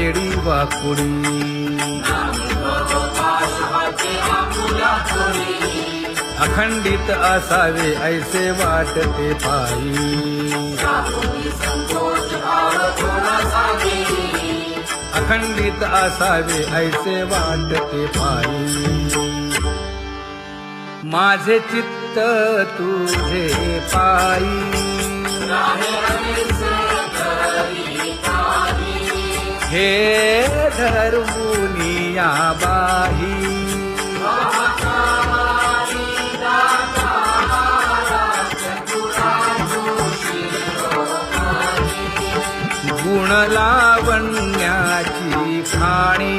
वेडी वाकुडी अखंडित असावे ऐसे वाटते पायी अखंडित असावे ऐसे वाटते पायी माझे चित्त तुझे पायी हे धर्मुनिया बाही गुण लावण्याची खाणी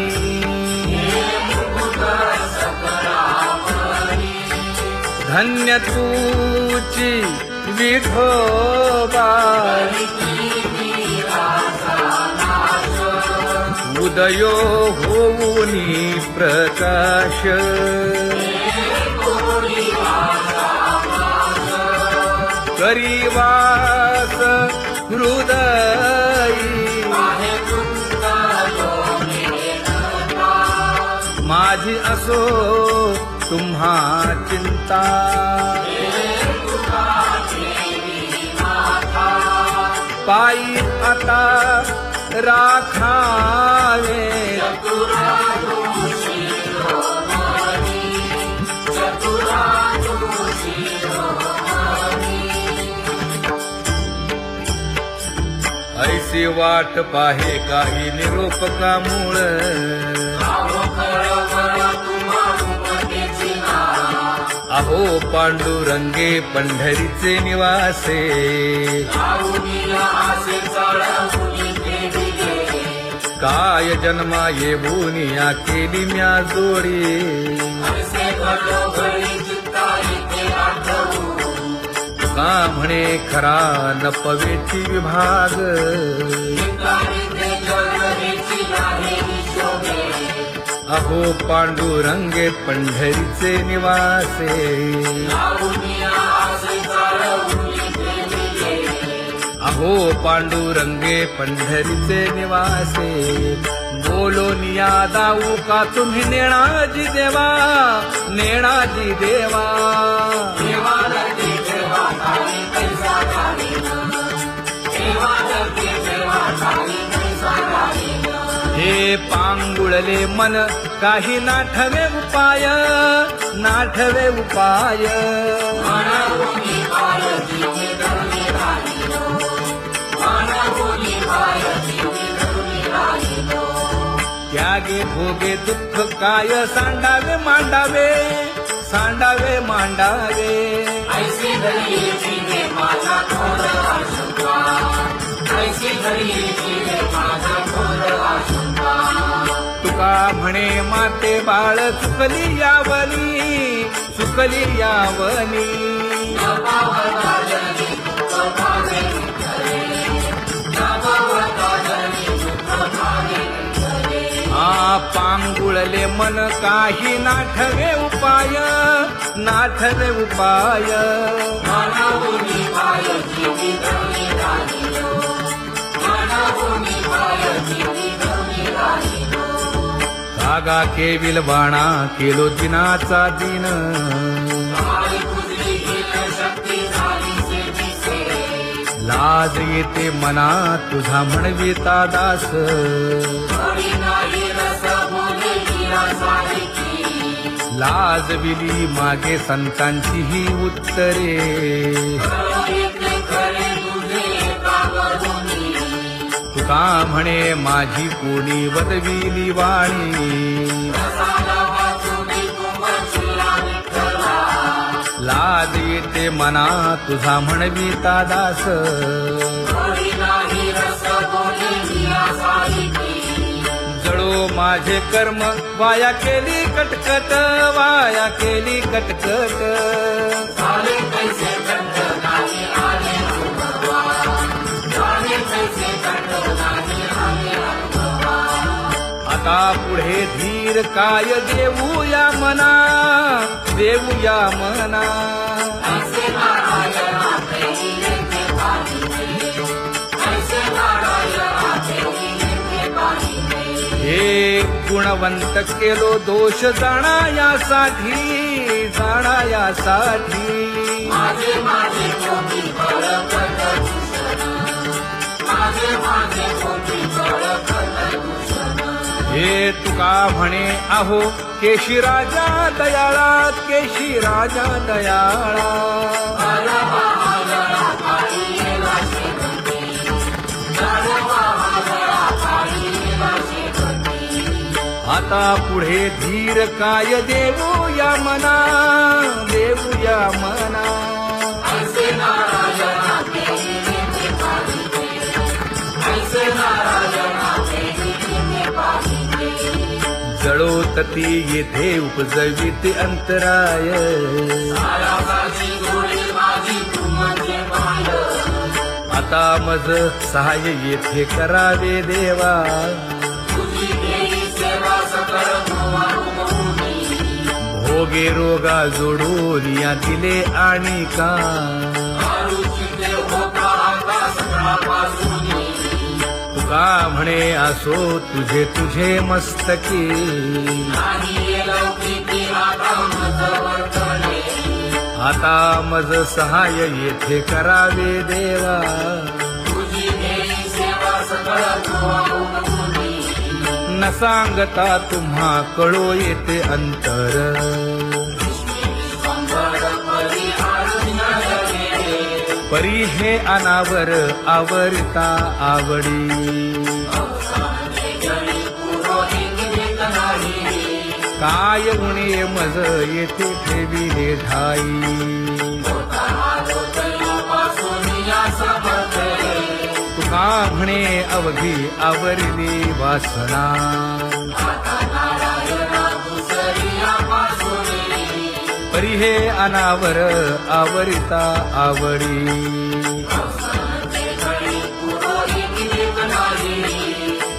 धन्य तूची विठोबा उदयो होऊनी प्रकाश करीवास हृदयी माझी असो तुम्हा चिंता पायी आता राखावे ऐसी वाट पाहे काही निरोप का मूळ अहो पांडुरंगे पंढरीचे निवासे काय जन्मा येऊनिया केली म्या जोडी का म्हणे खरा न पवेची विभाग अहो पांडुरंगे पंढरीचे निवासे अहो पांडुरंगे पंढरीचे निवासे बोलोनिया दाऊ का तुम्ही नेणाजी देवा नेणाजी देवा हे पांगुळले मन काही नाठवे उपाय नाठवे उपाय त्यागे भोगे दुःख काय सांडावे मांडावे सांडावे मांडावे तुका म्हणे माते बाळ चुकली यावनी चुकली यावनी पांगुळले मन काही नाठवे उपाय नाठवे उपाय कागा केविल बाणा केलो दिनाचा दिन लाज येते मना तुझा म्हणविता दास लाज विली मागे संतांची ही उत्तरे तुका म्हणे माझी कोणी वदविली वाणी लाज येते मना तुझा म्हणविता दास जळो माझे कर्म वाया केली कटकट वाया केली कटकट आता पुढे धीर काय देऊया मना देऊया मना हे गुणवंत केलो दोष जाणायासाठी हे तुका म्हणे आहो केशी राजा दयाळा आता पुढे धीर काय देवू या मना जळोतती येथे उपजविते अंतराय आता मज सहाय्य येथे करावे देवा भोगे रोगा जोडून या दिले आणि का तुका म्हणे असो तुझे मस्तकी आता मज सहाय्य येथे करावे देवा न सांगता तुम्हा कळो येते अंतर परी हे अनावर आवरता आवडी काय उणे मज येथे ठेविले ठाई तुका म्हणे अवघी आवरली वासना परी हे अनावर आवरिता आवडी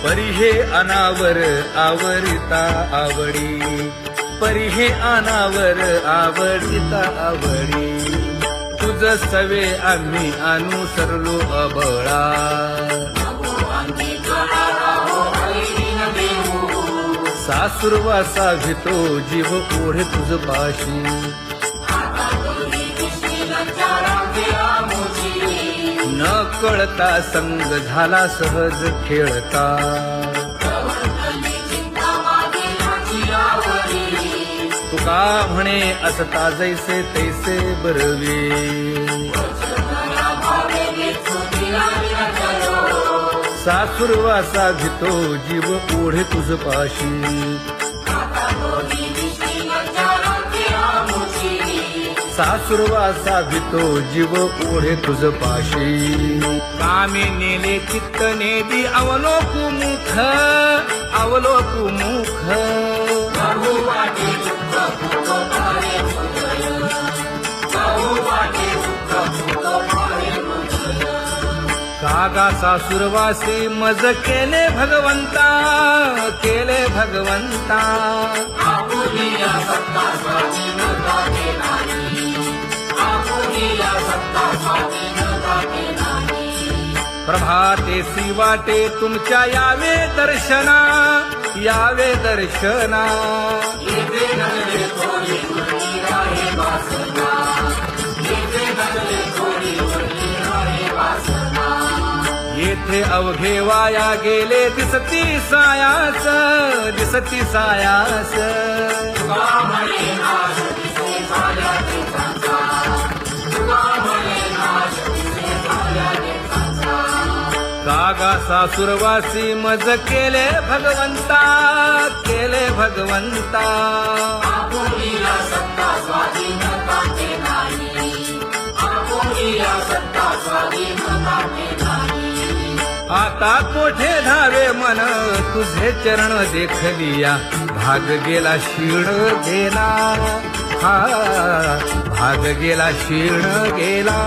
परी हे अनावर आवरिता आवडी परी हे अनावर आवडिता आवडी तुझ सवे आम्ही अनुसरलो अबळा सासुरवासा भितो जीव ओढे तुझ पाशी न कळता संग झाला सहज खेळता तुका म्हणे असता जैसे तैसे बरवे सासुरवासा भितो जीव ओढे तुझ पाशी सासुरवासा भितो जीव ओढे तुझ पाशी कामे नेले चित्त नेदी अवलोकु मुख कागा सासुरवासी मज केले भगवंता प्रभाते सी वाटे तुमच्या यावे दर्शना येथे अवघे वाया गेले दिसती सायास कागा सासुरवासी मज केले भगवंता आता कोठे धावे मन तुझे चरण देखलिया भाग गेला शीण गेला भाग गेला शीण गेला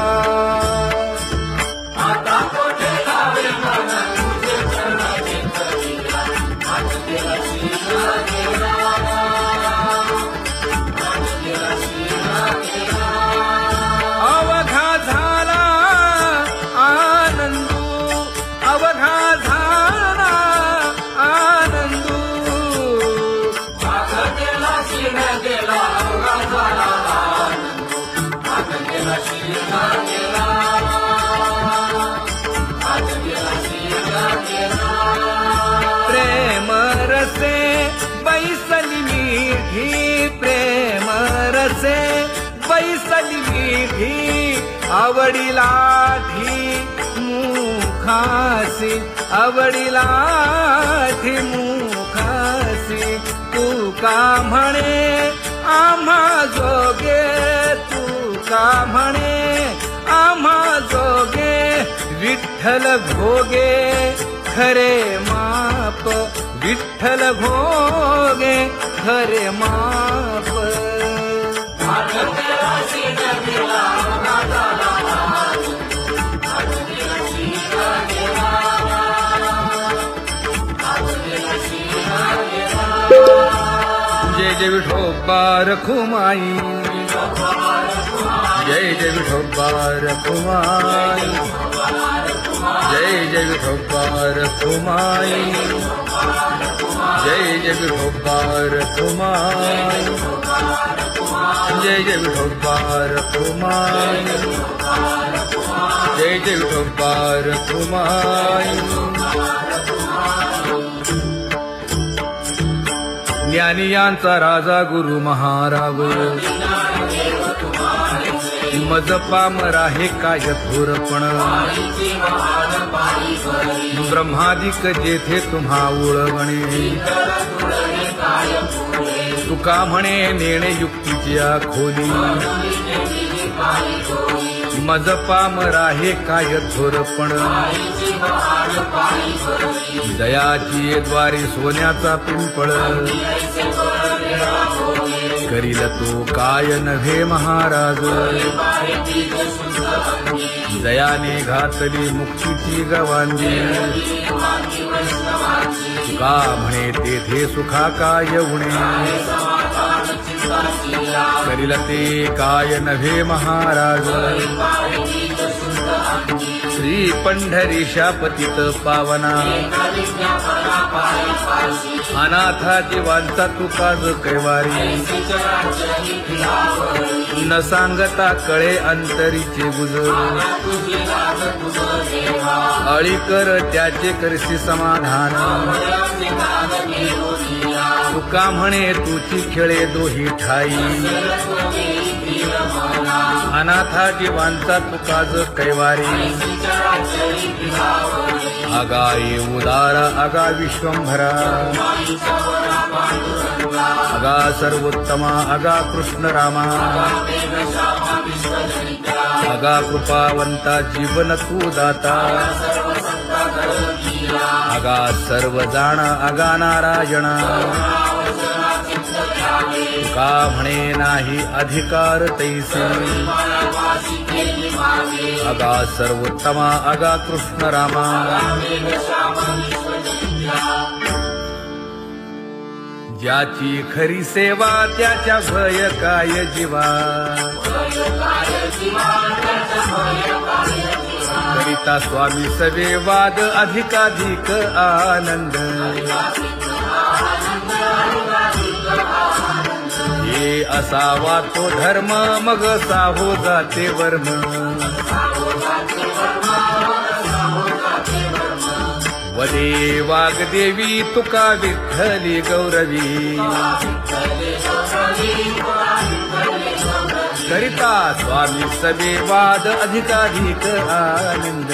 आता कोठे धावे मन तुझे चरण देखलिया भाग गेला शीण गेला अवघा झाला आनंदू आवडिलाठी मुखासी आवडिलाठी मुखासी तू का म्हणे आम्हा जोगे तू का म्हणे आम्हा जोगे विठ्ठल भोगे खरे माप विठ्ठल भोगे खरे माप जय जय विठोबा रखुमाई जय जय विठोबा रखुमाई जय जय विठोबा रखुमाई जय जय विठोबा रखुमाई जय जय विठोबा रखुमाई जय जय विठोबा रखुमाई ज्ञानियांचा राजा गुरु महाराज मज पामरा हे काय थोरपण ब्रह्मादिक जेथे तुम्हा उळवणे तुका म्हणे नेणे युक्तीची खोली मज पामरा हे काय थोरपण दयाची द्वारे सोन्याचा पिंपळ करील तो काय नव्हे महाराज दयाने घातली मुक्तीची गवांजी तुका म्हणे तेथे सुखा काय उणे करील ते काय नव्हे महाराज श्री पंढरीशा पतित पावना अनाथा जीवांचा तुकाज कैवारी न सांगता कळे अंतरीचे गुज अळी कर त्याचे करशी समाधान तुका म्हणे तुची खेळे दोही ठाई अनाथा जीवांचा तुकाज कैवारी आगा ये उदार आगा विश्वंभरा आगा सर्वोत्तमा आगा कृष्ण रामा आगा कृपावंता जीवन तू दाता आगा सर्व जाणा आगा नारायणा तुका म्हणे नाही अधिकार तैसे आगा सर्वोत्तमा आगा कृष्ण रामा ज्याची खरी सेवा त्याच्या भय काय जीवा करिता स्वामी सवे वाद अधिकाधिक आनंद हे असावा तो धर्म मग साहो जाते वर्म वदे वाग्देवी तुका विठ्ठली गौरवी करिता स्वामी सवे वाद अधिकाधिक आनंद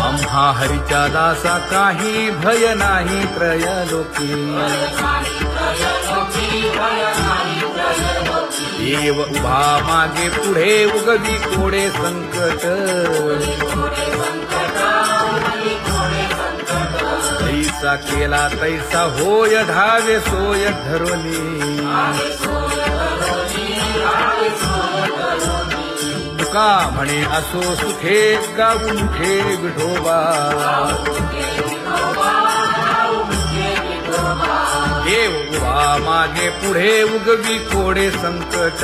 आम्हा हरीच्या दासा काही भय नाही त्रयलोकी देव उभा मागे पुढे उगवी कोडे संकट तैसा केला तैसा होय धावे सोय धरोनी तुका म्हणे असो सुखे गाऊ मुखे विठोबा देव उभा मागे पुढे उगवी कोडे संकट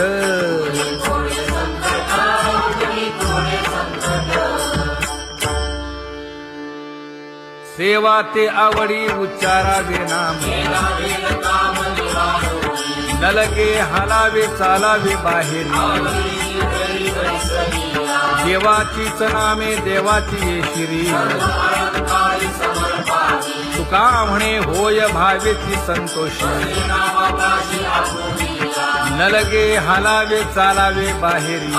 सेवा ते आवडी उच्चारावे नाम न लगे हालावे चालावे बाहेर देवाचीच नामे देवाची येशिरी तुका म्हणे होय भावेची संतोषी न लगे हालावे चालावे बाहेरी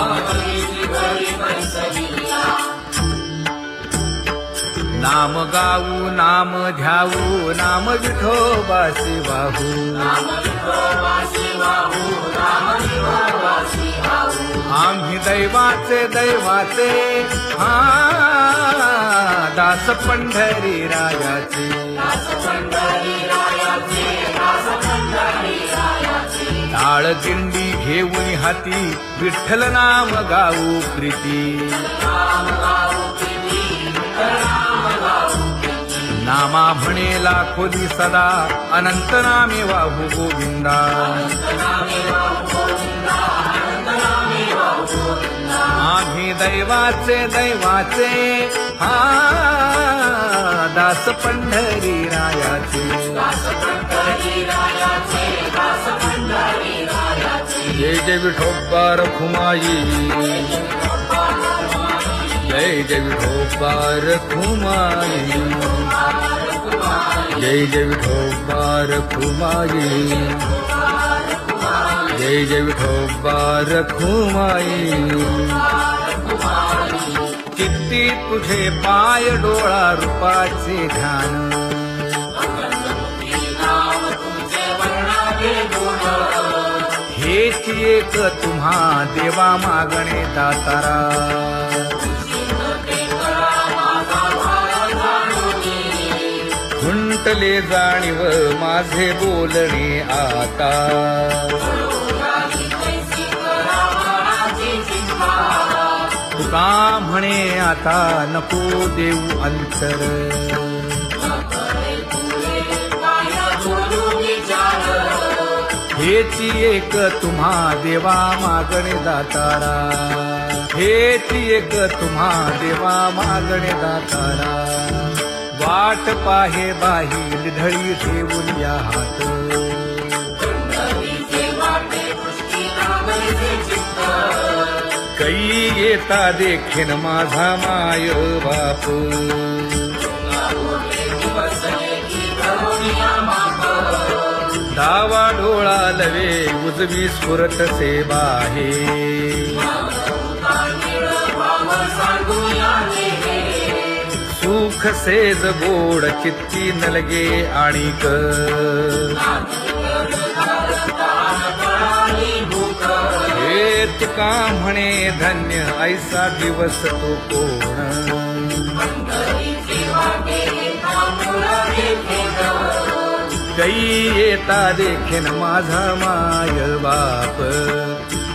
नाम गाऊ नाम ध्याऊ नाम विठोबासी वाहू आम्ही दैवाचे दैवाचे हा दास पंढरी रायाचे टाळ दिंडी घेऊन हाती विठ्ठल नाम गाऊ प्रीती नामा म्हणेला खोली सदा अनंत नामे वाहू गोविंदा आम्ही दैवाचे दैवाचे हा दास पंढरी रायाचे जय जय विठोबा रखुमाई जय जय विठोबा रखुमाई जय जय विठोबा रखुमाई जय जय विठोबा रखुमाई किती तुझे पाय डोळा रूपाचे ध्यान हेच एक तुम्हा देवा मागणे दातारा खुंटले जाणीव माझे बोलणे आता तुका म्हणे आता नको देऊ अंतर हेची एक तुम्हा देवा मागणे दातारा हेची एक तुम्हा देवा मागणे दातारा वाट पाहे बाही ढळी ठेवून या हात कै येता देखीन माझा माय बाप डावा डोळा लवे उजवी स्फुरत से बाहे सुख सेज गोड चित्ती नलगे आणिक हे तुका म्हणे धन्य ऐसा दिवस तो कोण कै येता देखीन माझा माय बाप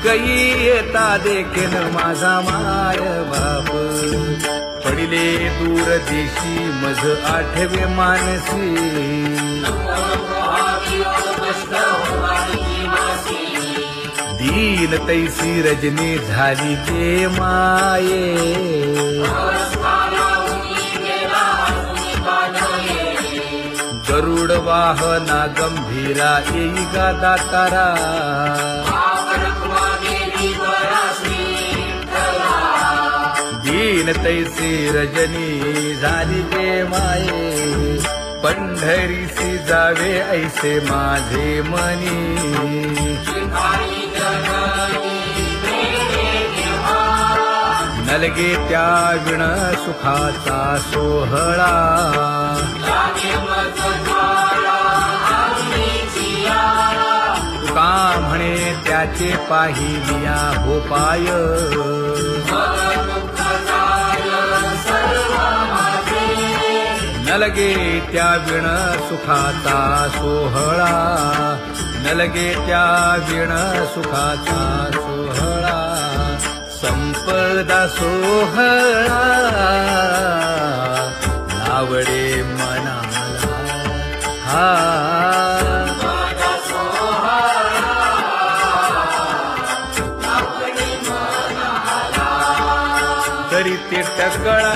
कै येता देखीन माझा माय बाप पडिले दूर देशी मज आठवे मानसी दीन तैसी रजनी झाली जे माये गरुड वाहना गंभीरा येई गा दातारा दीन तैसी रजनी झाली गे माये पंढरीसी जावे ऐसे माझे मनी नलगे त्या विण सुखाचा सोहळा तुका म्हणे त्याचे पाहिलिया हो पाय नलगे त्या विण सुखाचा सोहळा नलगे त्या विण सुखाचा सोहळा संपदा सोहळा नावडे मनाला हा करीते टकळा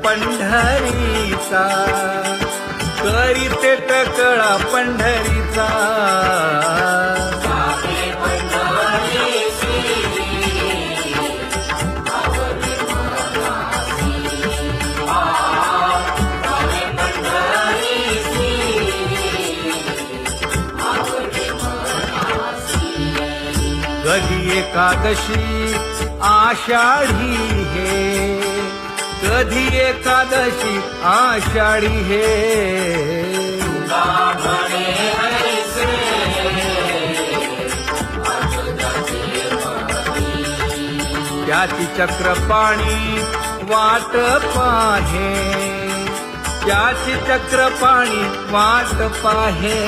पंढरीचा करीते टकळा पंढरीचा एकादशी आषाढी हे, कधी एकादशी आषाढी हे. त्याची चक्रपाणी वाट पाहे, त्याची चक्रपाणी वाट पाहे.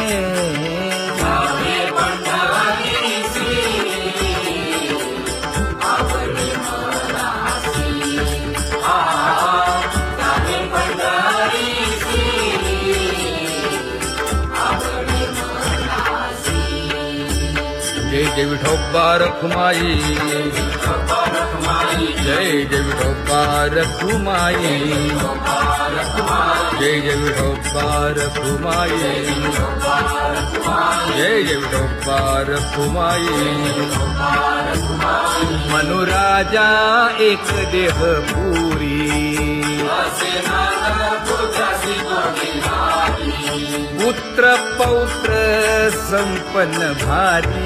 जय जय विठोबा रखुमाई, जय जय विठोबा रखुमाई, जय जय विठोबा रखुमाई, जय जय विठोबा रखुमाई. मनुराजा एक देह पुरी, पुत्र पौत्र संपन्न भारी.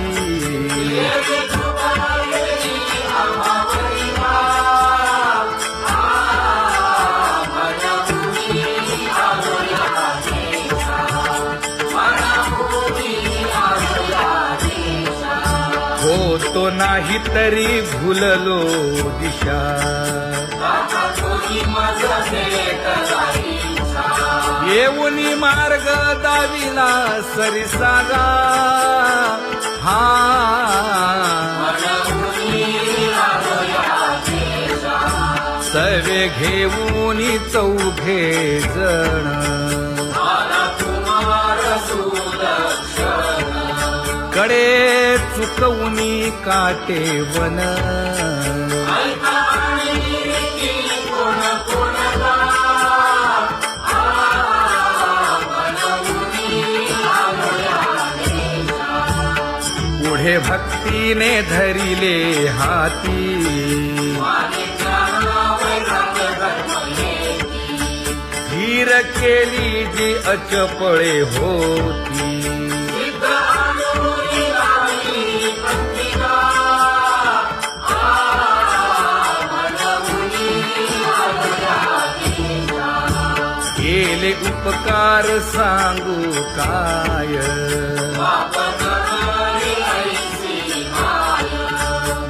होतो नाही तरी भुललो दिशा, येऊनी मार्ग दाविला सरिसागा. हा सवे घेऊनी चौघे जण, कडे चुकवूनी काटे वन. पुढे भक्तीने धरिले हाती, धीर केली जी अचपळे होती. केले उपकार सांगू काय,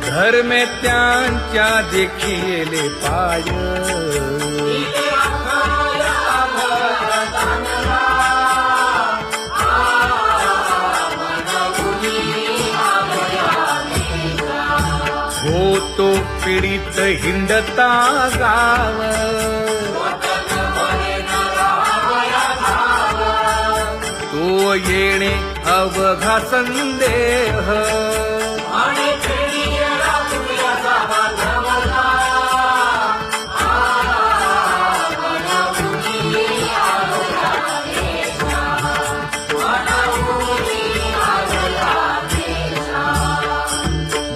धर्मे त्यांच्या देखिले पाय. होतो पीडित हिंडता गाव, तो येणे अवघा संदेह.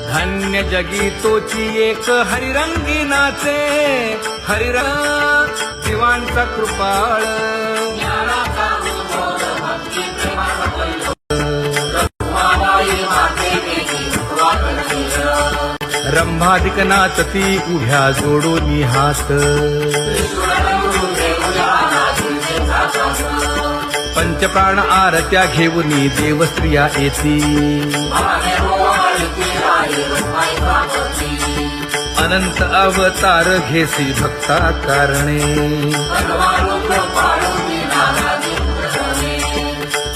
धन्य जगी तोची एक हरिरंगी नाचे, हरिरंग जीवांचा कृपाळ. रंभाधिक नाचती उभ्या जोडून हात, पंचप्राण आरत्या घेऊनी देवस्त्रिया येती. अनंत अवतार घेसी भक्ता कारणे,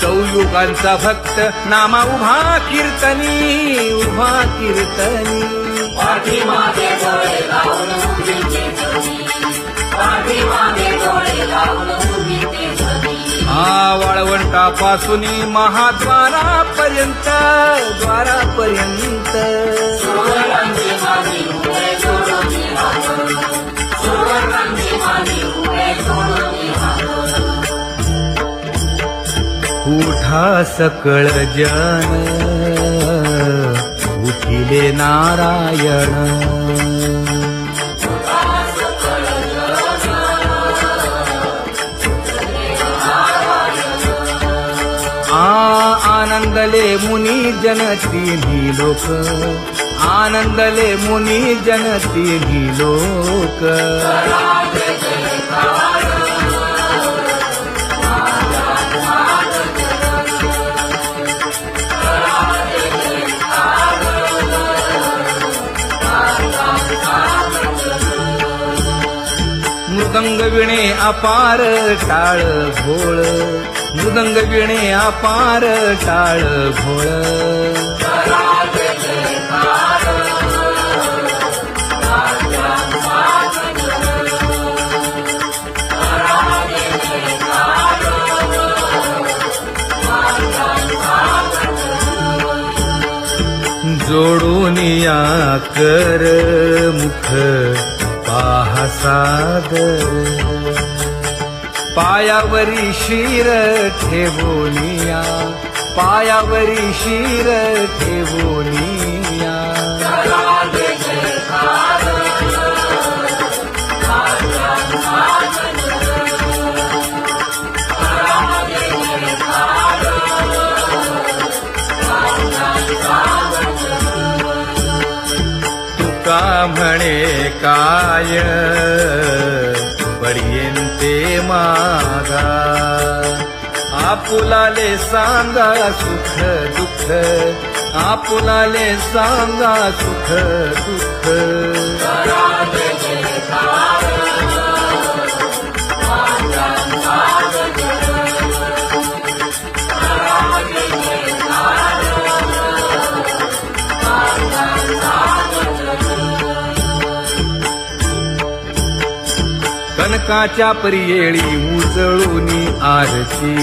चौयुगांचा भक्त नामा उभा कीर्तनी, उभा कीर्तनी. वाळवंटापासून महाद्वारापर्यंत, द्वारापर्यंत. उठा सकळ जन, उठिले नारायण. आनंदले मुनी जन तिन्ही लोक, आनंदले मुनी जन तिन्ही लोक मृदंग विणे अपार टाळ भोळ मृदंग विणे अपार टाळ भोळ जोडून या कर मुख पाहा सादर पायावरी शिर ठेवोनिया पायावरी शिर ठेवोनिया तुका म्हणे काय बडियेंते मागा आपुलाले सांगा सुख दुःख आपुलाले सांगा सुख दुःख कनकाच्या परियेळी उजळूनी आरती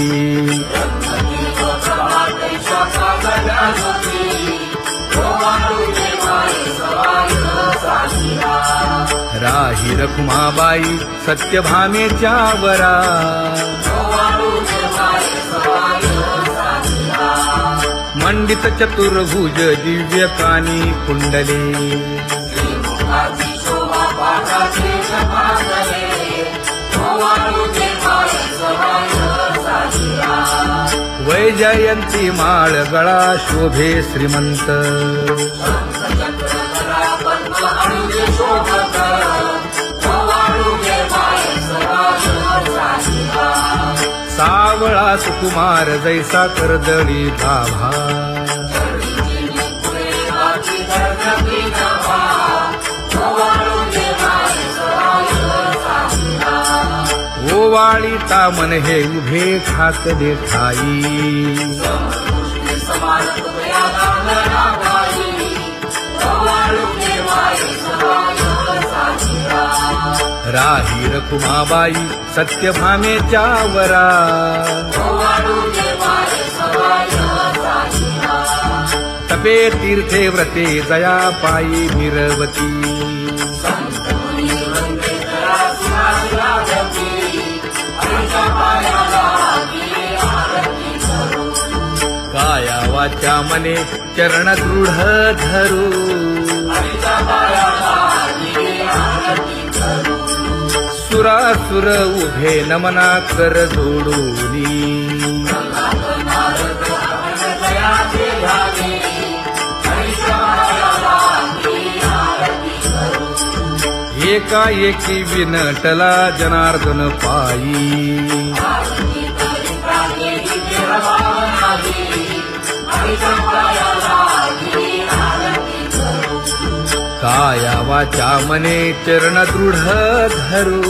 राही रखुमाबाई सत्यभामेच्या वरा मंडित चतुर्भुज दिव्य कानी कुंडले वैजयंती माळ गळा शोभे श्रीमंत सावळा सुकुमार जैसा कर्दळी गाभा ओवाळी तामन हे उभे ठाकले ठाई राही रखुमाबाई सत्यभामेच्या वरा तपे तीर्थे व्रते जया पायी निरवती काया वाचा मने चरण दृढ धरू सुरासुर उभे नमना कर जोडूनी एकाएकी विनटला जनार्दन पायी काया वाचा मने चरण दृढ धरू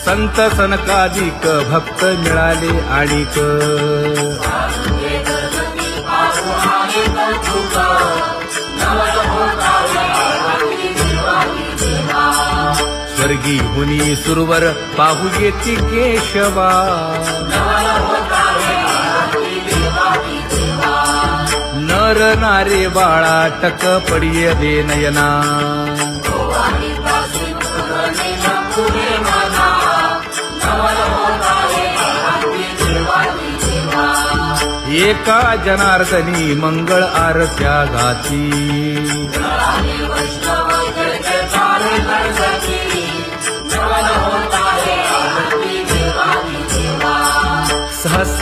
संत सनकादिक भक्त मिळाले आणिक स्वर्गी हुनी सुरवर पाहू येती केशवा नर नारे बाळा टक पडिये दे नयना एका जनार्दनी मंगळ आरत्या गाती सहस्र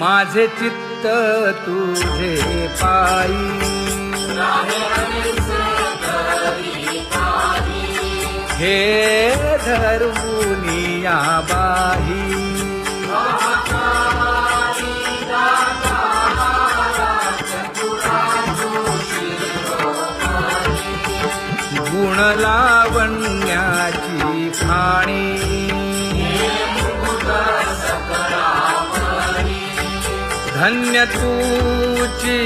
माझे चित्त तुझे पायी हे धर्मुनिया बाही गुण लावण्याची खाणी धन्य तूची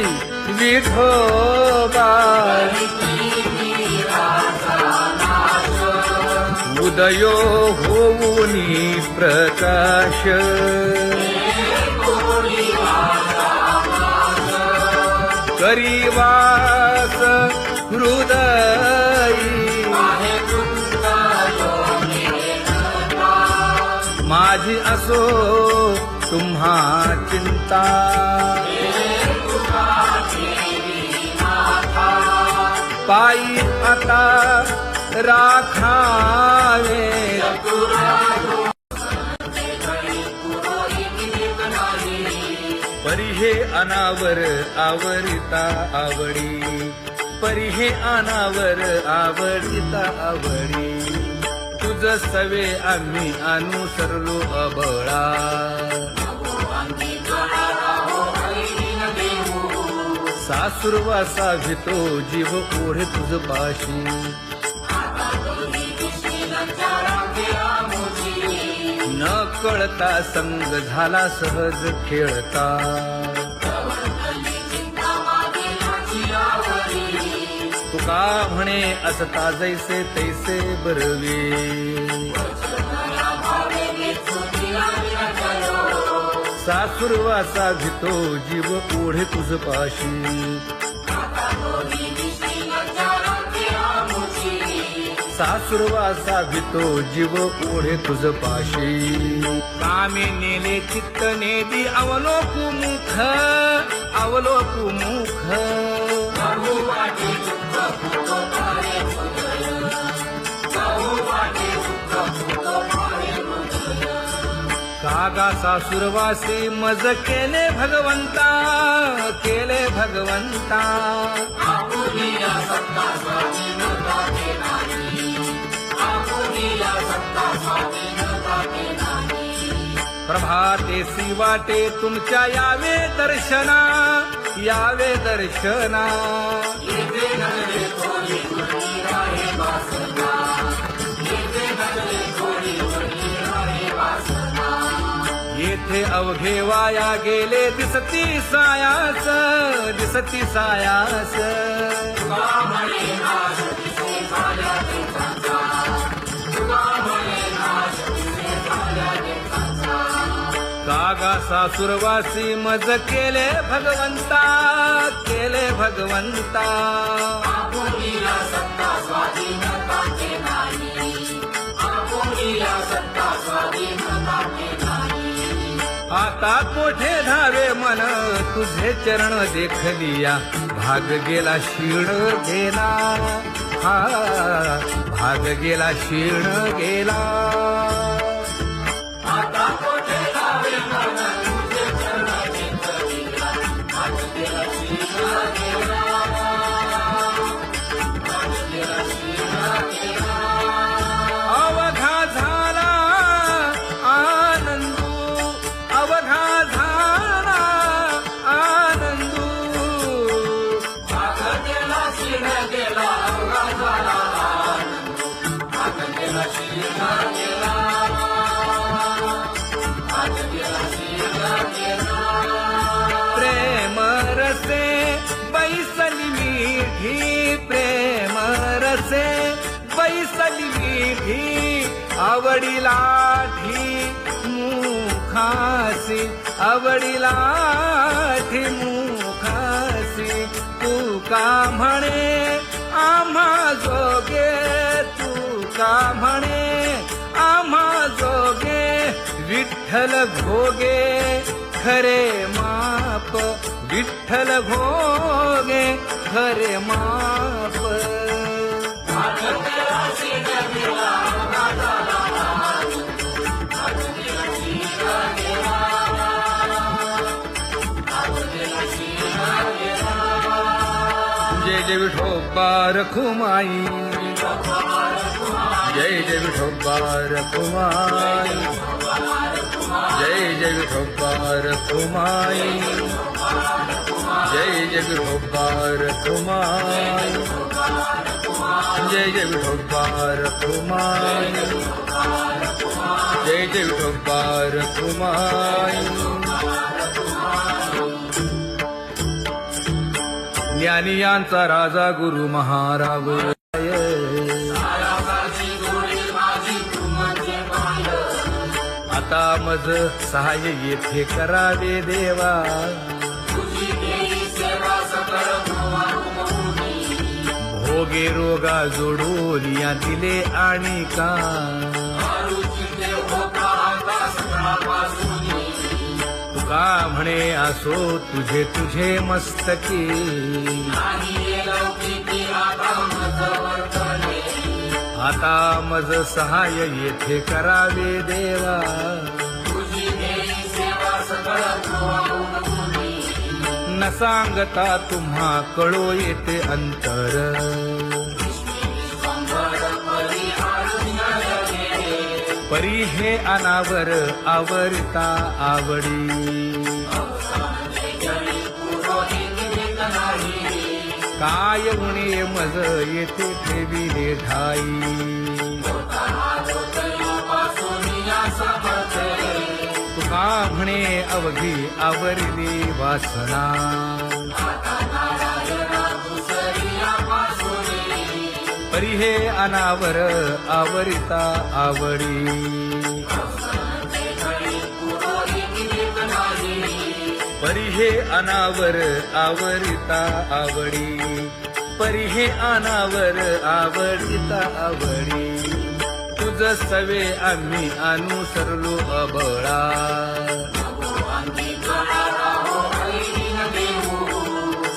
विठोबा उदयो होऊनी प्रकाश करीवास हृदयी माझी असो तुम्हा चिंता पायी आता राखावे परिहे अनावर आवरिता आवडी परिहे अनावर आवडिता आवडी तुझ सवे आम्ही अनुसरलो अबळा सासुरवासा भितो जीव ओढे तुझ पाशी न कळता संग झाला सहज खेळता तुका म्हणे असता जैसे तैसे बरवे सासुरवासा भितो जीव ओढे तुझ पाशी सासुरवासा भितो जीव ओढे तुझ पाशी कामे नेले चित्त नेदी अवलोकु मुख अवलोकु मुख कागा सासुरवासी मज केले भगवंता केले भगवंता प्रभाते सी वाटे तुमच्या यावे दर्शना यावे दर्शना येथे अवघे वाया गेले दिसती सायास दिसती सायास कागा सासुरवासी मज केले भगवंता केले भगवंता आता कोठे धावे मन तुझे चरण देखलिया भाग गेला क्षीण गेला हा भाग गेला क्षीण गेला आता कोठे धावे मन तुझे चरण देखलिया भाग गेला क्षीण गेला भाग गेला क्षीण गेला अवघा झाला अवघा झाला आनंदू भाग गेला क्षीण गेला अवघा झाला आनंदू भाग गेला क्षीण गेला भाग गेला क्षीण गेला प्रेम रसे बैसली मीठी प्रेम रसे बैसली मीठी आवडीला मुखासी आवडीला मुखासी तू का म्हणे आम्हा जोगे तू का म्हणे आम्हा जोगे विठ्ठल भोगे खरे माप विठ्ठल भोगे खरे माप जय विठोबा रखुमाई, जय जय विठोबा रखुमाई, जय जय विठोबा रखुमाई, जय जय विठोबा रखुमाई, जय जय विठोबा रखुमाई, जय जय विठोबा रखुमाई. ज्ञानियांचा राजा गुरु महाराज, आता मज सहाय्य येथे करावे देवा, भोगे रोगा जोडून या दिले आणि का, तुका म्हणे असो तुझे तुझे मस्तकी, आता मज सहाय्य येथे करावे देवा, न सांगता तुम्हा कळो येते अंतर, परी हे अनावर आवरता आवडी, काय उणे मज येथे ठेविले ठाई, तुका म्हणे अवघी आवरली वासना, परी हे अनावर आवरिता आवडी, परी हे अनावर आवरिता आवडी, परी हे अनावर आवडिता आवडी. तुझ सवे आम्ही अनुसरलो अबळा,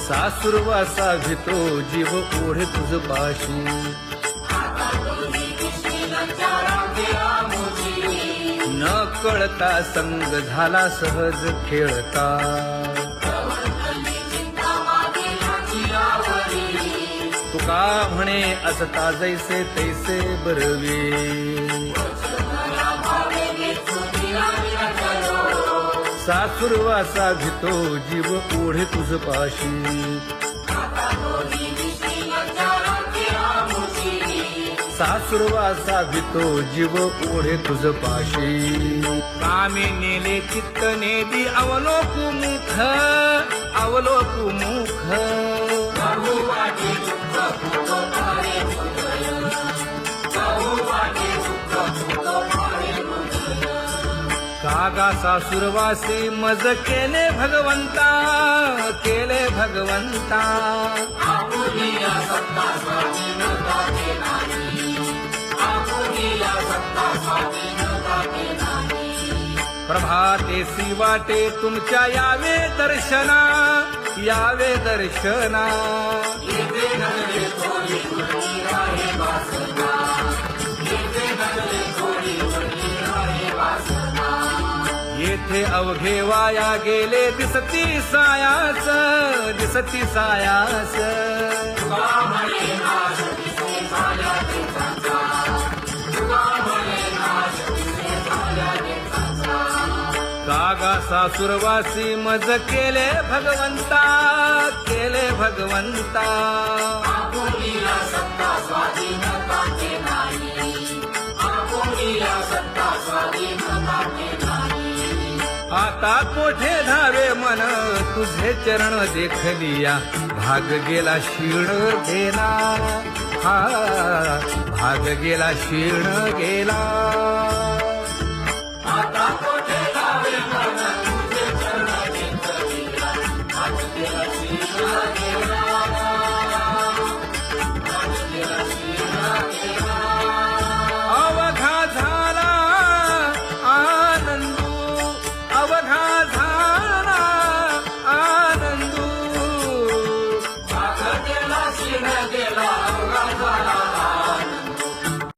सासुरवासा भितो जीव ओढे तुझ पाशी, न कळता संग झाला सहज खेळता, तुका म्हणे असता जैसे तैसे बरवे, सासुरवासा भितो जीव ओढे तुझ पाशी, सासुरवासा भितो जीव ओढे तुझ पाशी. कामे नेले चित्त नेदी अवलोकु मुख, अवलोकु मुख, कागा सासुरवासी मज केले भगवंता, केले भगवंता, प्रभातेसी वाटे तुमच्या यावे दर्शना, यावे दर्शना, येथे अवघे वाया गेले दिसती सायास, दिसती सायास, कागा सासुरवासी मज केले भगवंता, केले भगवंता, आता कोठे धावे मन तुझे चरण देखलिया, भाग गेला क्षीण गेला, हा भाग गेला क्षीण गेला.